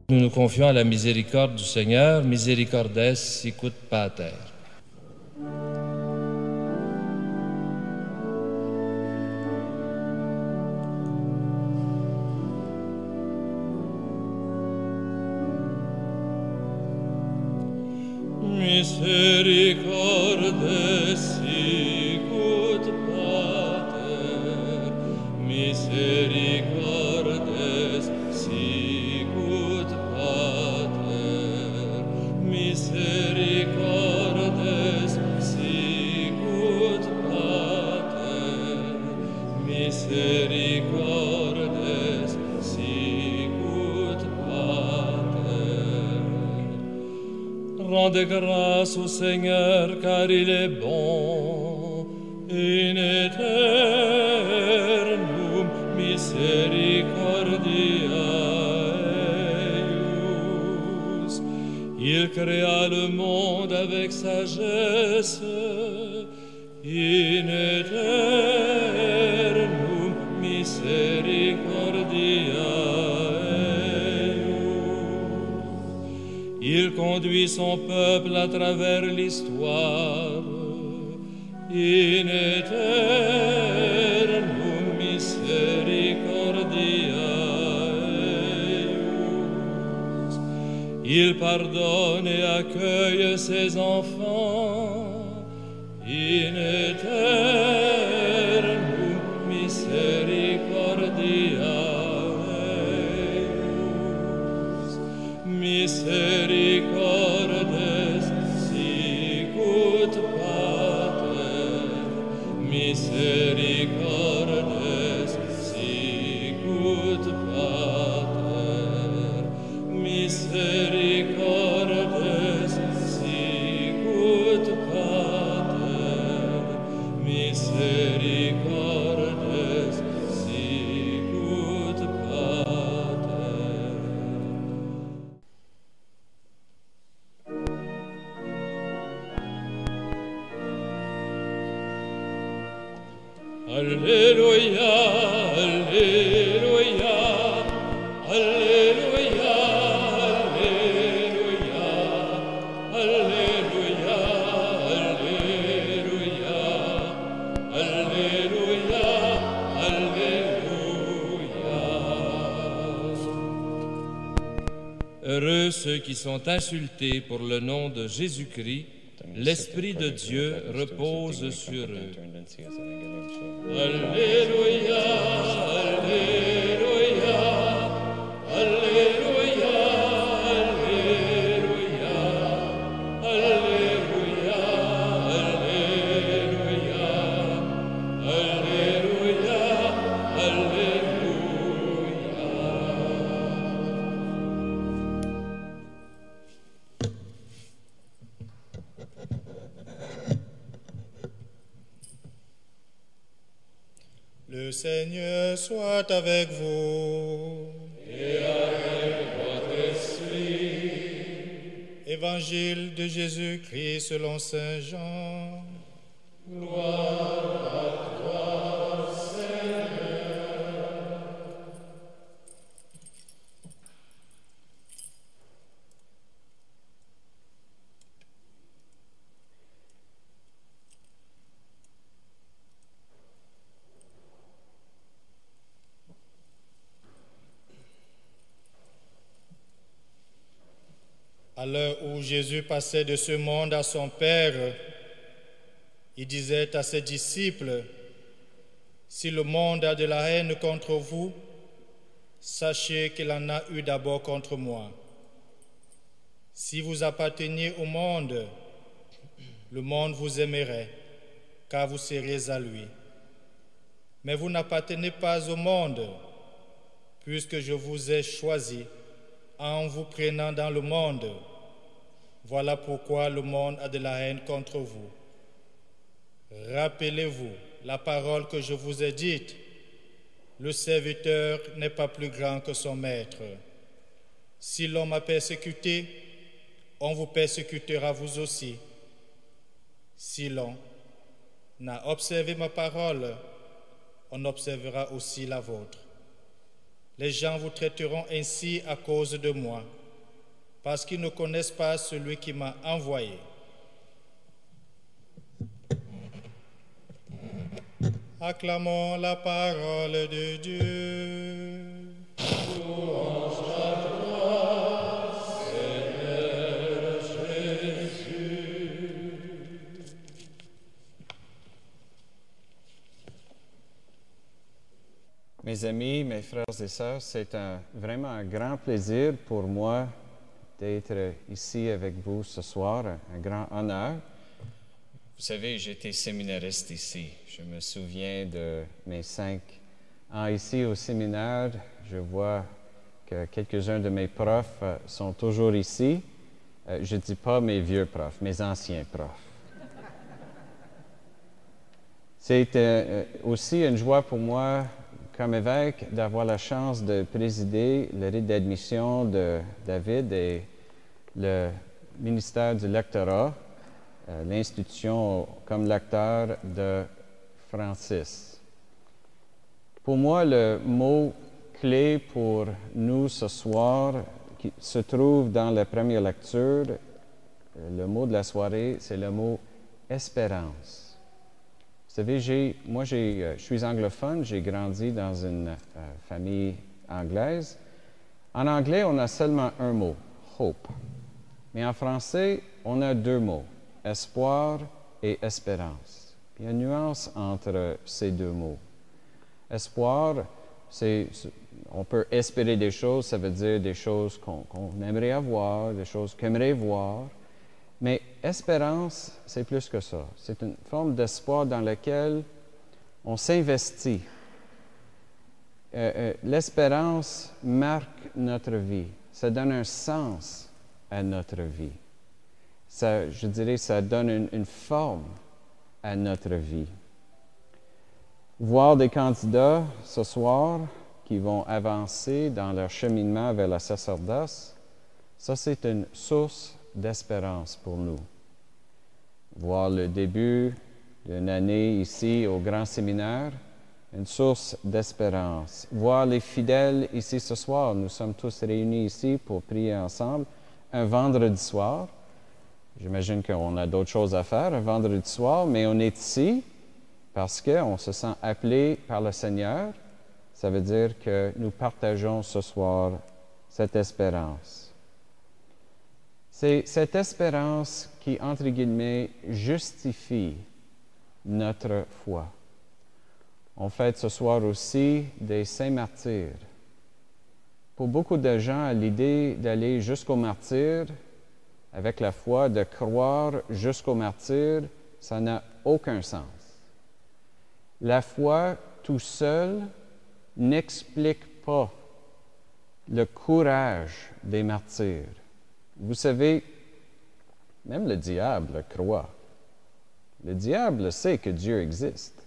Nous nous confions à la miséricorde du Seigneur, misericordes sicut pater. Misericordes sicut pater, misericordes sicut pater, misericordes sicut pater, misericordes sicut pater. Rendez grâce au Seigneur, car il est bon, in aeternum misericordia eius. Il créa le monde avec sagesse, in aeternum misericordia eius. Il conduit son peuple à travers l'histoire, in aeternum misericordia eius. Il pardonne et accueille ses enfants, in aeternum misericordia eius. Misericordes sicut pater, misericordes sicut pater, misericordes sicut pater, misericordes sicut pater. Alleluia, alleluia, alleluia, alleluia, alleluia, alleluia, alleluia, alleluia. Heureux ceux qui sont insultés pour le nom de Jésus-Christ, l'Esprit de Dieu repose sur eux. Alleluia, alleluia, alleluia, alleluia, alleluia, alleluia, alleluia, Le Seigneur soit avec vous. et avec votre esprit. Évangile de Jésus-Christ selon Saint Jean. Gloire à toi, Seigneur. À l'heure où Jésus passait de ce monde à son Père, il disait à ses disciples, « Si le monde a de la haine contre vous, sachez qu'il en a eu d'abord contre moi. Si vous apparteniez au monde, le monde vous aimerait, car vous seriez à lui. Mais vous n'appartenez pas au monde, puisque je vous ai choisi en vous prenant dans le monde. Voilà pourquoi le monde a de la haine contre vous. Rappelez-vous la parole que je vous ai dite. Le serviteur n'est pas plus grand que son maître. Si l'on m'a persécuté, on vous persécutera vous aussi. Si l'on n'a observé ma parole, on observera aussi la vôtre. Les gens vous traiteront ainsi à cause de moi. parce qu'ils ne connaissent pas celui qui m'a envoyé. Acclamons la parole de Dieu. Louange à toi, Seigneur Jésus. Mes amis, mes frères et sœurs, c'est vraiment un grand plaisir pour moi d'être ici avec vous ce soir, un grand honneur. Vous savez, j'étais séminariste ici. Je me souviens de mes 5 ans ici au séminaire. Je vois que quelques-uns de mes profs sont toujours ici. Je ne dis pas mes vieux profs, mes anciens profs. C'est aussi une joie pour moi, comme évêque, d'avoir la chance de présider le rite d'admission de David et le ministère du lectorat, l'institution comme lecteur de Francis. Pour moi, le mot clé pour nous ce soir, qui se trouve dans la première lecture, le mot de la soirée, c'est le mot espérance. Vous savez, je suis anglophone, j'ai grandi dans une famille anglaise. En anglais, on a seulement un mot, hope. Mais en français, on a 2 mots, espoir et espérance. Il y a une nuance entre ces 2 mots. Espoir, on peut espérer des choses, ça veut dire des choses qu'on aimerait avoir, des choses qu'on aimerait voir. Mais espérance, c'est plus que ça. C'est une forme d'espoir dans laquelle on s'investit. L'espérance marque notre vie. Ça donne un sens à notre vie. Ça, je dirais, ça donne une forme à notre vie. Voir des candidats ce soir qui vont avancer dans leur cheminement vers la sacerdoce, ça, c'est une source d'espérance pour nous. Voir le début d'une année ici au Grand Séminaire, une source d'espérance. Voir les fidèles ici ce soir, nous sommes tous réunis ici pour prier ensemble, un vendredi soir. J'imagine qu'on a d'autres choses à faire un vendredi soir, mais on est ici parce qu'on se sent appelé par le Seigneur. Ça veut dire que nous partageons ce soir cette espérance. C'est cette espérance qui, entre guillemets, justifie notre foi. On fête ce soir aussi des saints martyrs. Pour beaucoup de gens, l'idée d'aller jusqu'au martyr, avec la foi, de croire jusqu'au martyr, ça n'a aucun sens. La foi, tout seul, n'explique pas le courage des martyrs. Vous savez, même le diable croit. Le diable sait que Dieu existe.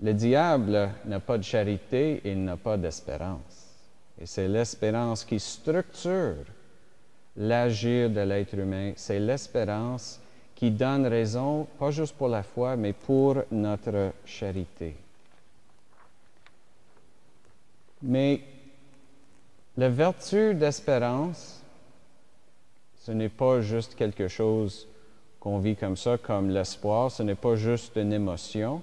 Le diable n'a pas de charité et il n'a pas d'espérance. Et c'est l'espérance qui structure l'agir de l'être humain. C'est l'espérance qui donne raison, pas juste pour la foi, mais pour notre charité. Mais la vertu d'espérance, ce n'est pas juste quelque chose qu'on vit comme ça, comme l'espoir. Ce n'est pas juste une émotion.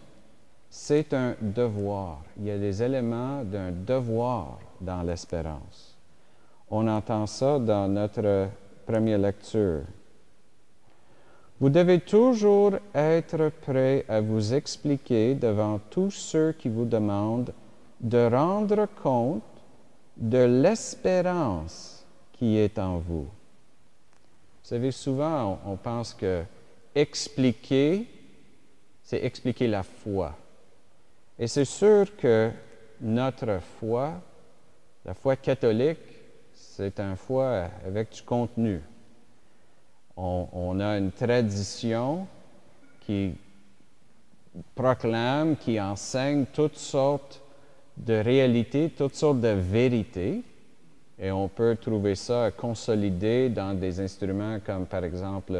C'est un devoir. Il y a des éléments d'un devoir dans l'espérance. On entend ça dans notre première lecture. Vous devez toujours être prêt à vous expliquer devant tous ceux qui vous demandent de rendre compte de l'espérance qui est en vous. Vous savez, souvent, on pense que expliquer, c'est expliquer la foi. Et c'est sûr que notre foi, la foi catholique, c'est une foi avec du contenu. On a une tradition qui proclame, qui enseigne toutes sortes de réalités, toutes sortes de vérités. Et on peut trouver ça consolidé dans des instruments comme, par exemple,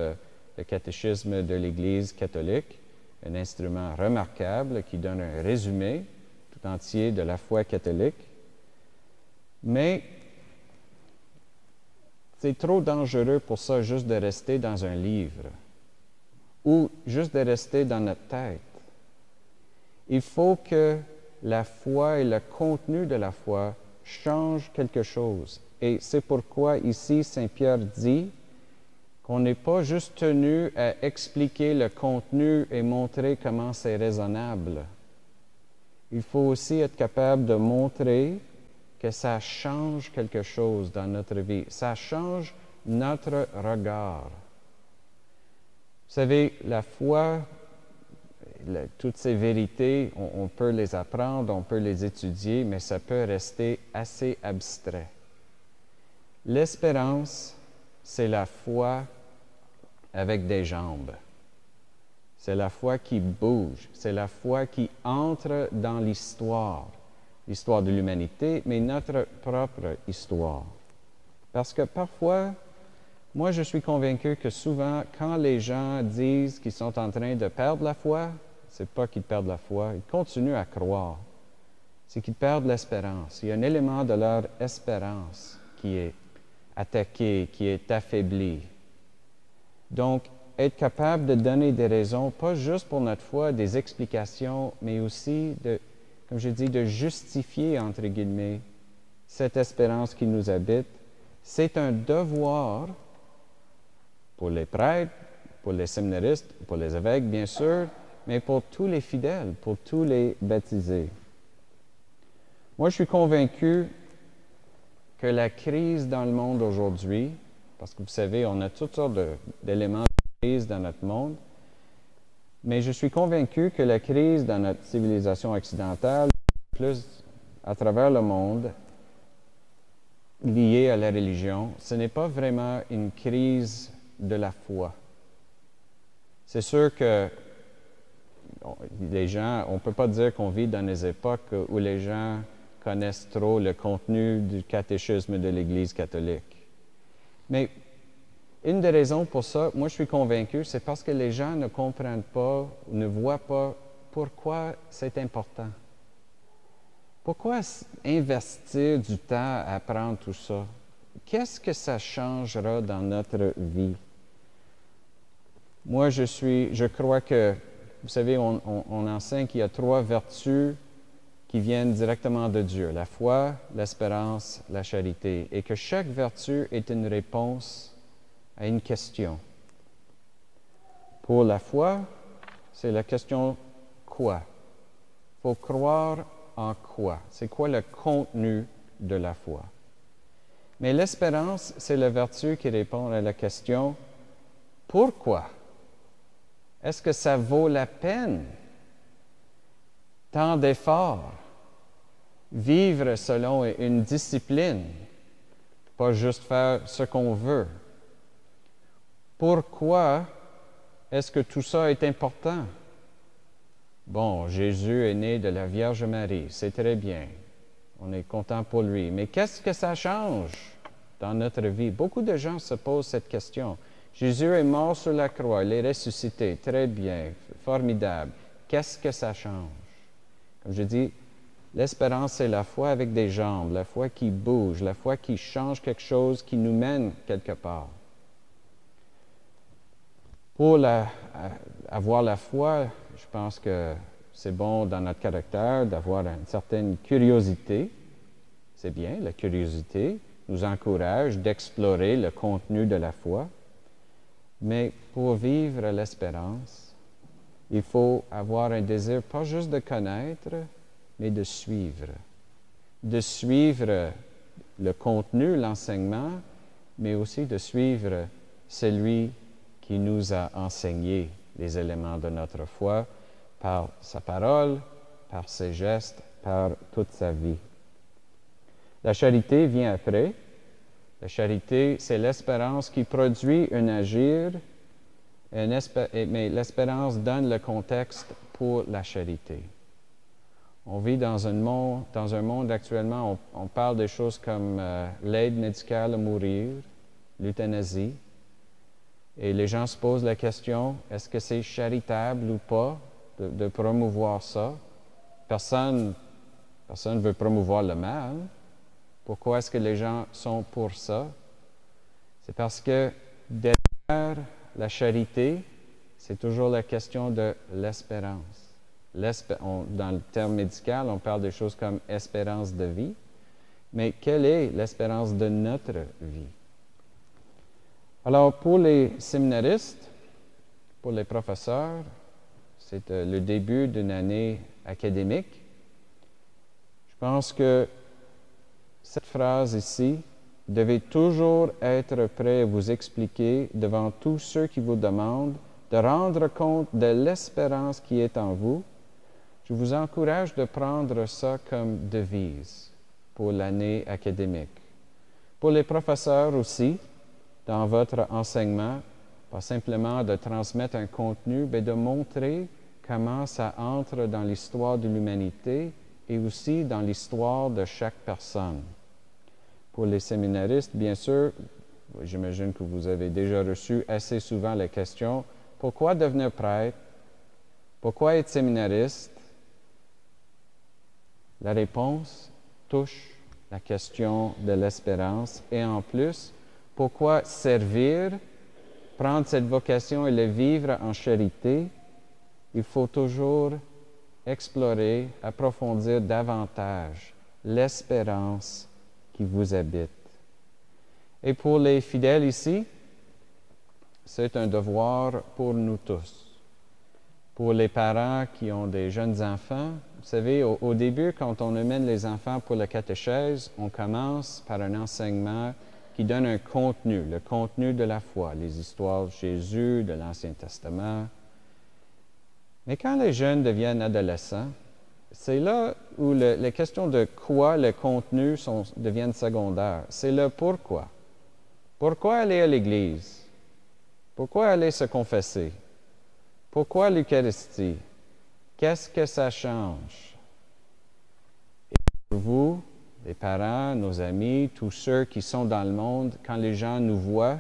le catéchisme de l'Église catholique, un instrument remarquable qui donne un résumé tout entier de la foi catholique. Mais C'est trop dangereux pour ça juste de rester dans un livre ou juste de rester dans notre tête. Il faut que la foi et le contenu de la foi changent quelque chose. Et c'est pourquoi ici, Saint Pierre dit qu'on n'est pas juste tenu à expliquer le contenu et montrer comment c'est raisonnable. Il faut aussi être capable de montrer que ça change quelque chose dans notre vie. Ça change notre regard. Vous savez, la foi, toutes ces vérités, on peut les apprendre, on peut les étudier, mais ça peut rester assez abstrait. L'espérance, c'est la foi avec des jambes. C'est la foi qui bouge, c'est la foi qui entre dans l'histoire de l'humanité, mais notre propre histoire. Parce que parfois, moi je suis convaincu que souvent, quand les gens disent qu'ils sont en train de perdre la foi, c'est pas qu'ils perdent la foi, ils continuent à croire. C'est qu'ils perdent l'espérance. Il y a un élément de leur espérance qui est attaqué, qui est affaibli. Donc, être capable de donner des raisons, pas juste pour notre foi, des explications, mais aussi, comme je dis, de justifier, entre guillemets, cette espérance qui nous habite, c'est un devoir pour les prêtres, pour les séminaristes, pour les évêques, bien sûr, mais pour tous les fidèles, pour tous les baptisés. Moi, je suis convaincu que la crise dans le monde aujourd'hui, parce que vous savez, on a toutes sortes d'éléments de crise dans notre monde, mais je suis convaincu que la crise dans notre civilisation occidentale, plus à travers le monde, liée à la religion, ce n'est pas vraiment une crise de la foi. C'est sûr que les gens, on ne peut pas dire qu'on vit dans des époques où les gens connaissent trop le contenu du catéchisme de l'Église catholique. Mais une des raisons pour ça, moi je suis convaincu, c'est parce que les gens ne comprennent pas, ne voient pas pourquoi c'est important. Pourquoi investir du temps à apprendre tout ça? Qu'est-ce que ça changera dans notre vie? Moi, je crois que, vous savez, on enseigne qu'il y a 3 vertus qui viennent directement de Dieu, la foi, l'espérance, la charité, et que chaque vertu est une réponse à une question. Pour la foi, c'est la question « quoi ». Il faut croire en quoi? C'est quoi le contenu de la foi? Mais l'espérance, c'est la vertu qui répond à la question « pourquoi ». Est-ce que ça vaut la peine? Tant d'efforts, vivre selon une discipline, pas juste faire ce qu'on veut. Pourquoi est-ce que tout ça est important? Bon, Jésus est né de la Vierge Marie, c'est très bien. On est content pour lui. Mais qu'est-ce que ça change dans notre vie? Beaucoup de gens se posent cette question. Jésus est mort sur la croix, il est ressuscité, très bien, formidable. Qu'est-ce que ça change? Comme je dis, l'espérance, c'est la foi avec des jambes, la foi qui bouge, la foi qui change quelque chose, qui nous mène quelque part. Pour avoir la foi, je pense que c'est bon dans notre caractère d'avoir une certaine curiosité. C'est bien, la curiosité nous encourage d'explorer le contenu de la foi. Mais pour vivre l'espérance, il faut avoir un désir pas juste de connaître, mais de suivre. De suivre le contenu, l'enseignement, mais aussi de suivre celui qui nous a enseigné les éléments de notre foi par sa parole, par ses gestes, par toute sa vie. La charité vient après. La charité, c'est l'espérance qui produit un agir, mais l'espérance donne le contexte pour la charité. On vit dans un monde actuellement, on parle des choses comme l'aide médicale à mourir, l'euthanasie, et les gens se posent la question, est-ce que c'est charitable ou pas de promouvoir ça? Personne ne veut promouvoir le mal. Pourquoi est-ce que les gens sont pour ça? C'est parce que derrière la charité, c'est toujours la question de l'espérance. Dans le terme médical, on parle de choses comme espérance de vie, mais quelle est l'espérance de notre vie? Alors, pour les séminaristes, pour les professeurs, c'est le début d'une année académique. Je pense que cette phrase ici, devez toujours être prêt à vous expliquer devant tous ceux qui vous demandent de rendre compte de l'espérance qui est en vous. Je vous encourage de prendre ça comme devise pour l'année académique. Pour les professeurs aussi, dans votre enseignement, pas simplement de transmettre un contenu, mais de montrer comment ça entre dans l'histoire de l'humanité et aussi dans l'histoire de chaque personne. Pour les séminaristes, bien sûr, j'imagine que vous avez déjà reçu assez souvent la question « Pourquoi devenir prêtre? Pourquoi être séminariste? » La réponse touche la question de l'espérance et en plus, pourquoi servir, prendre cette vocation et le vivre en charité? Il faut toujours explorer, approfondir davantage l'espérance qui vous habite. Et pour les fidèles ici, c'est un devoir pour nous tous. Pour les parents qui ont des jeunes enfants, vous savez, au début, quand on amène les enfants pour la catéchèse, on commence par un enseignement qui donne un contenu, le contenu de la foi, les histoires de Jésus, de l'Ancien Testament. Mais quand les jeunes deviennent adolescents, c'est là où les questions de quoi le contenu deviennent secondaires. C'est le pourquoi. Pourquoi aller à l'Église? Pourquoi aller se confesser? Pourquoi l'Eucharistie? Qu'est-ce que ça change? Et pour vous, les parents, nos amis, tous ceux qui sont dans le monde, quand les gens nous voient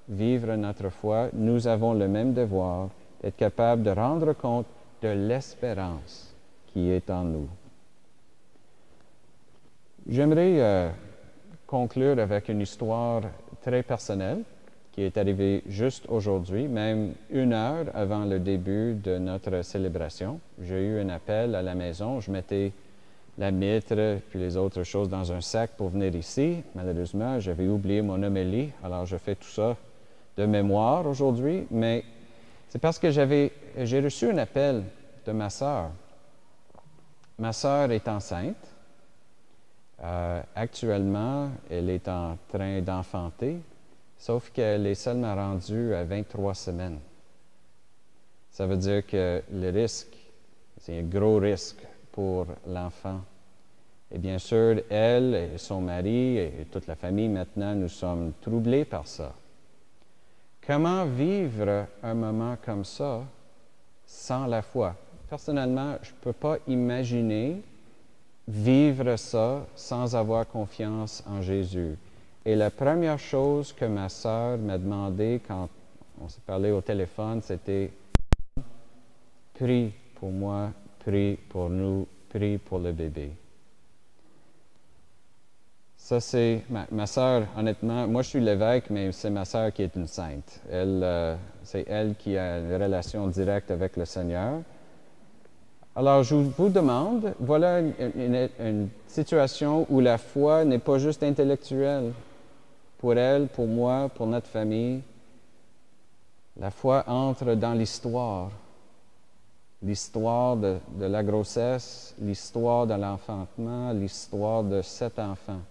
vivre notre foi, nous avons le même devoir d'être capables de rendre compte de l'espérance qui est en nous. J'aimerais conclure avec une histoire très personnelle qui est arrivée juste aujourd'hui, même 1 heure avant le début de notre célébration. J'ai eu un appel à la maison. Je mettais la mitre puis les autres choses dans un sac pour venir ici. Malheureusement, j'avais oublié mon homélie, alors je fais tout ça de mémoire aujourd'hui, mais c'est parce que j'ai reçu un appel de ma sœur. Ma sœur est enceinte. Actuellement, elle est en train d'enfanter, sauf qu'elle est seulement rendue à 23 semaines. Ça veut dire que le risque, c'est un gros risque pour l'enfant. Et bien sûr, elle et son mari et toute la famille maintenant, nous sommes troublés par ça. Comment vivre un moment comme ça sans la foi? Personnellement, je ne peux pas imaginer vivre ça sans avoir confiance en Jésus. Et la première chose que ma sœur m'a demandé quand on s'est parlé au téléphone, c'était « Prie pour moi, prie pour nous, prie pour le bébé ». Ça, c'est ma sœur, honnêtement, moi je suis l'évêque, mais c'est ma sœur qui est une sainte. C'est elle qui a une relation directe avec le Seigneur. Alors, je vous demande, voilà une situation où la foi n'est pas juste intellectuelle. Pour elle, pour moi, pour notre famille, la foi entre dans l'histoire. L'histoire de la grossesse, l'histoire de l'enfantement, l'histoire de cet enfant.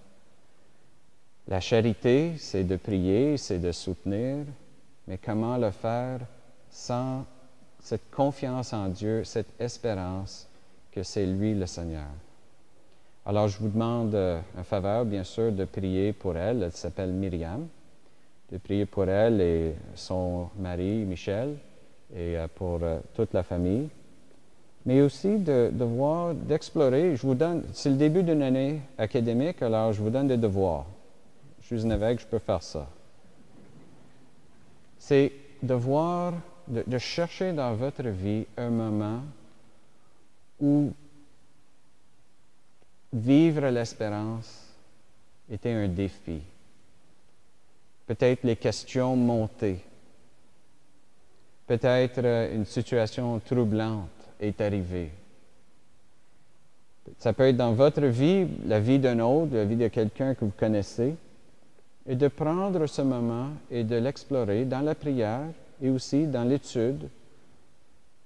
La charité, c'est de prier, c'est de soutenir, mais comment le faire sans cette confiance en Dieu, cette espérance que c'est lui le Seigneur. Alors, je vous demande un faveur, bien sûr, de prier pour elle. Elle s'appelle Myriam. De prier pour elle et son mari, Michel, et pour toute la famille. Mais aussi d'explorer. Je vous donne, c'est le début d'une année académique, alors je vous donne des devoirs. Je suis un évêque, je peux faire ça. C'est de chercher dans votre vie un moment où vivre l'espérance était un défi. Peut-être les questions montées. Peut-être une situation troublante est arrivée. Ça peut être dans votre vie, la vie d'un autre, la vie de quelqu'un que vous connaissez, et de prendre ce moment et de l'explorer dans la prière et aussi dans l'étude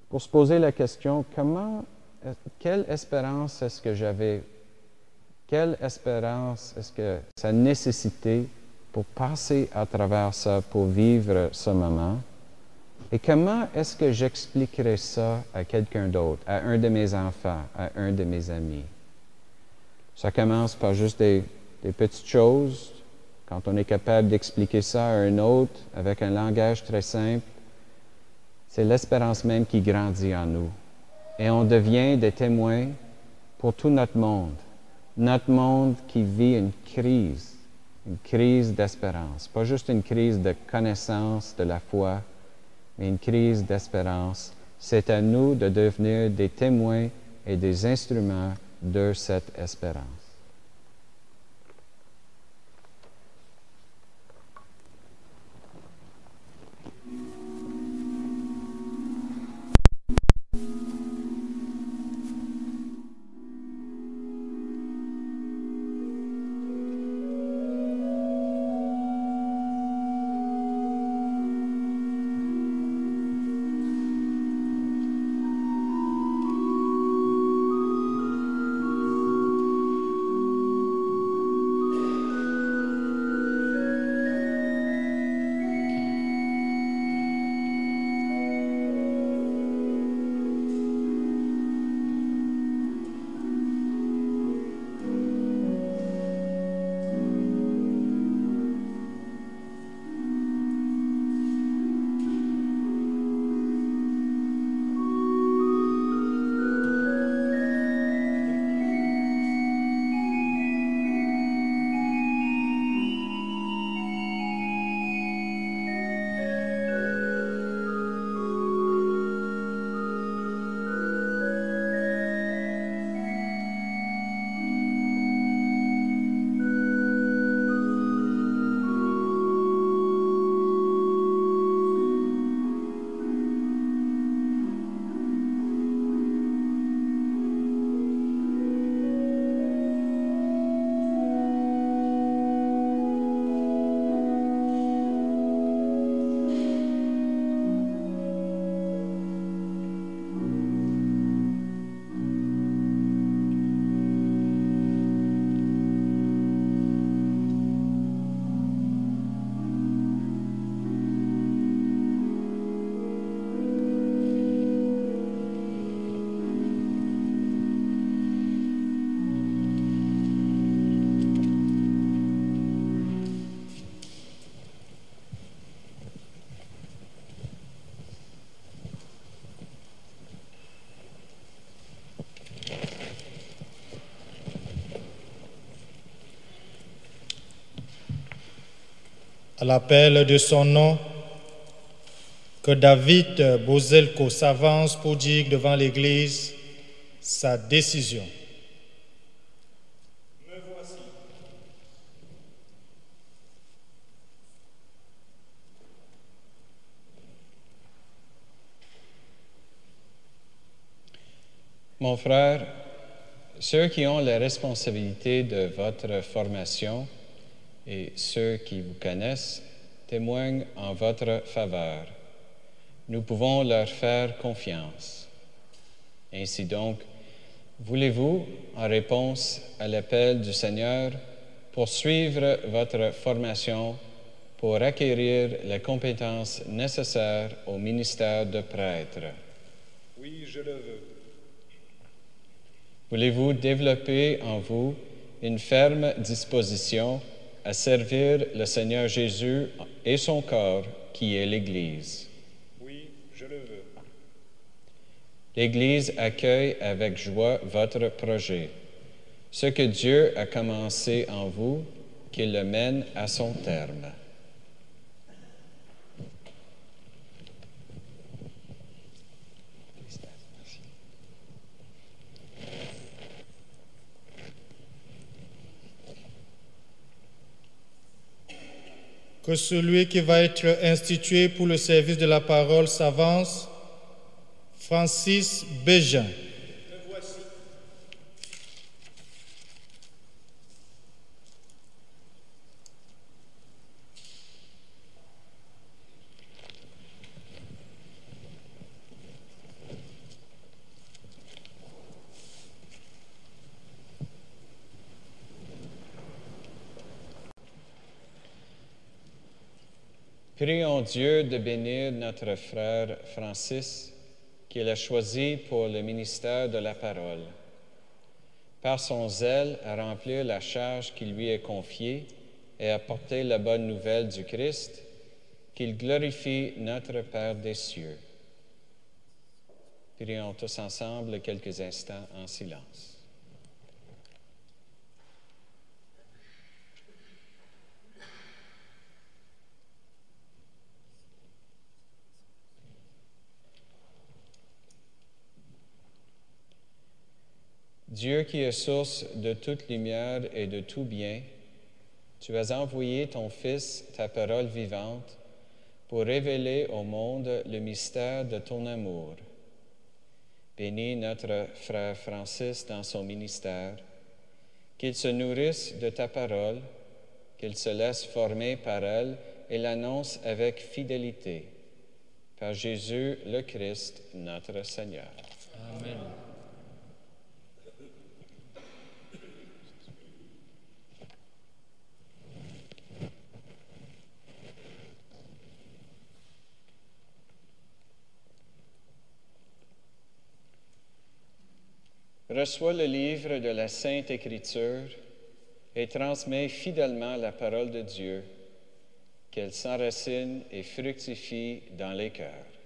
pour se poser la question, quelle espérance est-ce que j'avais? Quelle espérance est-ce que ça nécessitait pour passer à travers ça, pour vivre ce moment? Et comment est-ce que j'expliquerais ça à quelqu'un d'autre, à un de mes enfants, à un de mes amis? Ça commence par juste des petites choses. Quand on est capable d'expliquer ça à un autre avec un langage très simple, c'est l'espérance même qui grandit en nous. Et on devient des témoins pour tout notre monde qui vit une crise d'espérance. Pas juste une crise de connaissance de la foi, mais une crise d'espérance. C'est à nous de devenir des témoins et des instruments de cette espérance. À l'appel de son nom, que David Bozelko s'avance pour dire devant l'Église sa décision. Me voici. Mon frère, ceux qui ont la responsabilité de votre formation et ceux qui vous connaissent témoignent en votre faveur. Nous pouvons leur faire confiance. Ainsi donc, voulez-vous, en réponse à l'appel du Seigneur, poursuivre votre formation pour acquérir les compétences nécessaires au ministère de prêtre? Oui, je le veux. Voulez-vous développer en vous une ferme disposition à servir le Seigneur Jésus et son corps, qui est l'Église? Oui, je le veux. L'Église accueille avec joie votre projet. Ce que Dieu a commencé en vous, qu'il le mène à son terme. que celui qui va être institué pour le service de la parole s'avance, Francis Bégin. Prions Dieu de bénir notre frère Francis, qu'il a choisi pour le ministère de la parole. Par son zèle à remplir la charge qui lui est confiée et à porter la bonne nouvelle du Christ, qu'il glorifie notre Père des cieux. Prions tous ensemble quelques instants en silence. Dieu qui est source de toute lumière et de tout bien, tu as envoyé ton Fils, ta parole vivante, pour révéler au monde le mystère de ton amour. Bénis notre frère Francis dans son ministère, qu'il se nourrisse de ta parole, qu'il se laisse former par elle et l'annonce avec fidélité. Par Jésus le Christ, notre Seigneur. Amen. Reçois le livre de la Sainte Écriture et transmets fidèlement la parole de Dieu, qu'elle s'enracine et fructifie dans les cœurs.